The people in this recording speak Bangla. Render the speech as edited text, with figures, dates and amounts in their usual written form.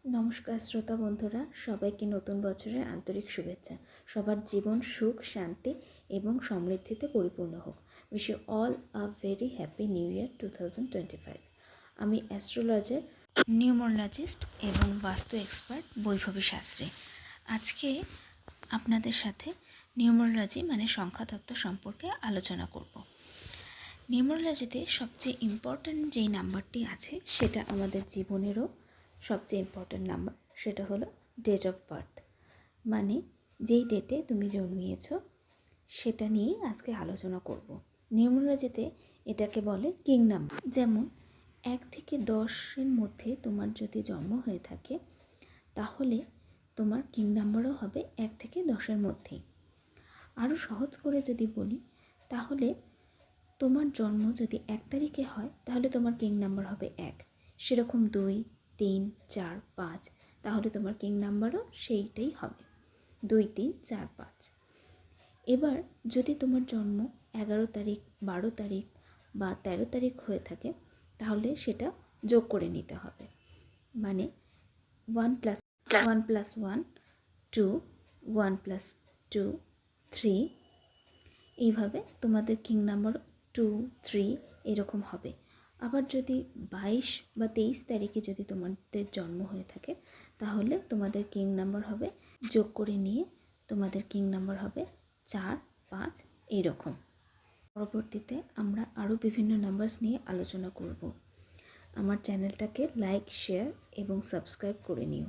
নমস্কার শ্রোতা বন্ধুরা, সবাইকে নতুন বছরের আন্তরিক শুভেচ্ছা। সবার জীবন সুখ, শান্তি এবং সমৃদ্ধিতে পরিপূর্ণ হোক। Wish you all a very happy new year 2025। আমি অ্যাস্ট্রোলজার, নিউমোলজিস্ট এবং বাস্তু এক্সপার্ট বৈভবী শাস্ত্রী। আজকে আপনাদের সাথে নিউমোলজি মানে সংখ্যাতত্ত্ব সম্পর্কে আলোচনা করব। নিউমোলজিতে সবচেয়ে ইম্পর্ট্যান্ট যেই নাম্বারটি আছে সেটা আমাদের জীবনেরও সবচেয়ে ইম্পর্ট্যান্ট নাম্বার, সেটা হলো ডেট অফ বার্থ। মানে যেই ডেটে তুমি জন্মিয়েছ সেটা নিয়েই আজকে আলোচনা করব। নিউমোলজিতে এটাকে বলে কিং নাম্বার। যেমন 1 থেকে 10-এর মধ্যে তোমার যদি জন্ম হয়ে থাকে তাহলে তোমার কিং নাম্বারও হবে 1 থেকে 10-এর মধ্যেই। আরও সহজ করে যদি বলি তাহলে তোমার জন্ম যদি 1 তারিখে হয় তাহলে তোমার কিং নাম্বার হবে 1। সেরকম 2, 3, 4, 5, তাহলে তোমার কিং নাম্বারও সেইটাই হবে 2, 3, 4, 5। এবার যদি তোমার জন্ম 11 তারিখ, 12 তারিখ বা 13 তারিখ হয়ে থাকে তাহলে সেটা যোগ করে নিতে হবে। মানে 1 + 1 + 1 2, 1 + 2 3, এইভাবে তোমাদের কিং নাম্বার 2, 3 এরকম হবে। আবার যদি 22 বা 23 তারিখে যদি তোমাদের জন্ম হয়ে থাকে তাহলে তোমাদের কিং নাম্বার হবে, যোগ করে নিয়ে তোমাদের কিং নাম্বার হবে 4, 5 এইরকম। পরবর্তীতে আমরা আরও বিভিন্ন নাম্বারস নিয়ে আলোচনা করব। আমার চ্যানেলটাকে লাইক, শেয়ার এবং সাবস্ক্রাইব করে নিও।